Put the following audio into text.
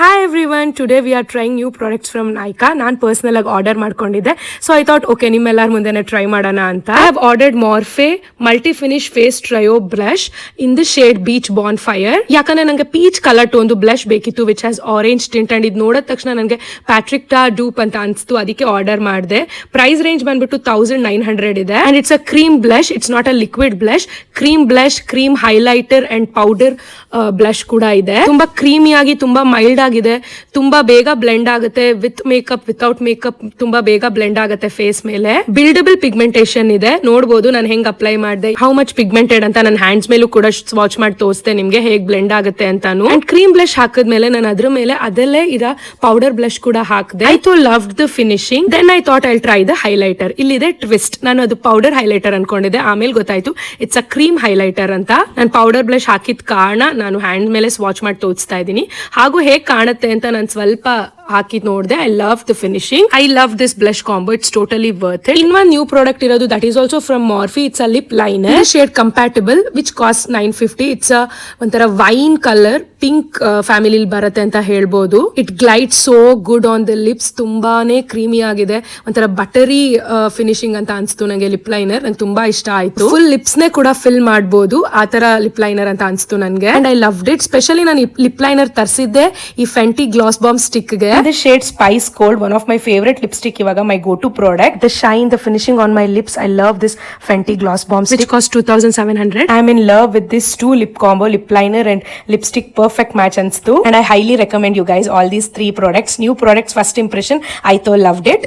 Hi everyone, today we are trying new products from Nykaa. ನಾನು personal ಆಗಿ order ಮಾಡ್ಕೊಂಡಿದ್ದೆ. So I thought okay ನಿಮ್ಮೆಲ್ಲರ ಮುಂದೆನೆ try ಮಾಡೋಣ ಅಂತ. I have ordered Morphe multi finish face trio blush in the shade beach bonfire. ಯಾಕಂದ್ರೆ ನನಗೆ peach colour ಟೋನ್ದು ಬ್ಲಷ್ ಬೇಕಿತ್ತು which has orange tint and ಇದು ನೋಡಿದ ತಕ್ಷಣ ನನಗೆ ಪ್ಯಾಟ್ರಿಕ್ ಟಾ ಡೂಪ್ ಅಂತ ಅನಿಸ್ತು, ಅದಕ್ಕೆ ಆರ್ಡರ್ ಮಾಡಿದೆ. ಪ್ರೈಸ್ ರೇಂಜ್ ಬಂದ್ಬಿಟ್ಟು 1900 ಇದೆ and it's a cream blush, it's not a liquid blush. Cream blush, cream highlighter and powder blush ಕೂಡ ಇದೆ. ತುಂಬಾ ಕ್ರೀಮಿಯಾಗಿ ತುಂಬಾ ಮೈಲ್ಡ್ ಆಗಿದೆ, ತುಂಬಾ ಬೇಗ ಬ್ಲೆಂಡ್ ಆಗುತ್ತೆ ವಿತ್ ಮೇಕಪ್ ವಿತೌಟ್ ಮೇಕಪ್, ತುಂಬಾ ಬೇಗ ಬ್ಲೆಂಡ್ ಆಗುತ್ತೆ ಫೇಸ್ ಮೇಲೆ. ಬಿಲ್ಡಬಲ್ ಪಿಗ್ಮೆಂಟೇಶನ್ ಇದೆ, ನೋಡಬಹುದು ನಾನು ಹೆಂಗ್ ಅಪ್ಲೈ ಮಾಡಿದೆ, ಹೌ ಮಚ್ ಪಿಗ್ಮೆಂಟೆಡ್ ಅಂತ ನನ್ನ ಹ್ಯಾಂಡ್ಸ್ ಮೇಲೂ ಕೂಡ ಸ್ವಾಚ್ ಮಾಡಿ ತೋರಿಸ್ದೆ ನಿಮ್ಗೆ ಹೇಗ್ ಬ್ಲೆಂಡ್ ಆಗುತ್ತೆ ಅಂತಾನು. ಅಂಡ್ ಕ್ರೀಮ್ ಬ್ಲಷ್ ಹಾಕಿದ್ಮೇಲೆ ನಾನು ಅದ್ರ ಮೇಲೆ ಅದಲ್ಲೇ ಇರೋ ಪೌಡರ್ ಬ್ಲಷ್ ಕೂಡ ಹಾಕಿದೆ. I though loved the finishing. Then I thought I try the highlighter. ಇಲ್ಲಿದೆ ಟ್ವಿಸ್ಟ್, ನಾನು ಅದು ಪೌಡರ್ ಹೈಲೈಟರ್ ಅನ್ಕೊಂಡಿದ್ದೆ, ಆಮೇಲೆ ಗೊತ್ತಾಯ್ತು ಇಟ್ಸ್ ಅ ಕ್ರೀಮ್ ಹೈಲೈಟರ್ ಅಂತ. ನಾನು ಪೌಡರ್ ಬ್ಲಷ್ ಹಾಕಿದ ಕಾರಣ ನಾನು ಹ್ಯಾಂಡ್ ಮೇಲೆ ಸ್ವಾಚ್ ಮಾಡಿ ತೋರಿಸ್ತಾ ಇದ್ದೀನಿ, ಹಾಗೂ ಹೇಗ್ ಕಾಣುತ್ತೆ ಅಂತ ನಾನು ಸ್ವಲ್ಪ ಹಾಕಿ ನೋಡಿದೆ. I love the finishing, I love this blush combo, it's totally worth it. ಇನ್ನೊಂದು ನ್ಯೂ ಪ್ರಾಡಕ್ಟ್ ಇರೋದು that is also from Morphe. It's a lip liner shade compatible which cost 950. It's ಒಂಥರ ವೈನ್ ಕಲರ್ ಪಿಂಕ್ ಫ್ಯಾಮಿಲಿ ಬರುತ್ತೆ ಅಂತ ಹೇಳ್ಬೋದು. It glide so good on the lips, ತುಂಬಾನೇ creamy ಆಗಿದೆ, ಒಂಥರ ಬಟರಿ finishing ಅಂತ ಅನ್ಸ್ತು ನನಗೆ ಲಿಪ್ ಲೈನರ್. ನಂಗೆ ತುಂಬಾ ಇಷ್ಟ ಆಯ್ತು. ಫುಲ್ ಲಿಪ್ಸ್ ನೇ ಕೂಡ ಫಿಲ್ ಮಾಡಬಹುದು ಆ ತರ ಲಿಪ್ ಲೈನರ್ ಅಂತ ಅನ್ಸ್ತು ನನಗೆ and I loved it. Specially ನಾನು ಲಿಪ್ ಲೈನರ್ ತರಿಸಿದ್ದೆ ಈ ಫೆಂಟಿ ಗ್ಲಾಸ್ ಬಾಂಬ್ ಸ್ಟಿಕ್ ಗೆ. The shade Spice Cold, one of my favorite lipstick, ivaga my go to product. The shine, the finishing on my lips, I love this Fenty Gloss Bomb stick which cost 2700. I am in love with this two lip combo, lip liner and lipstick, perfect match anstu, and I highly recommend you guys all these three products. New products first impression, I though loved it.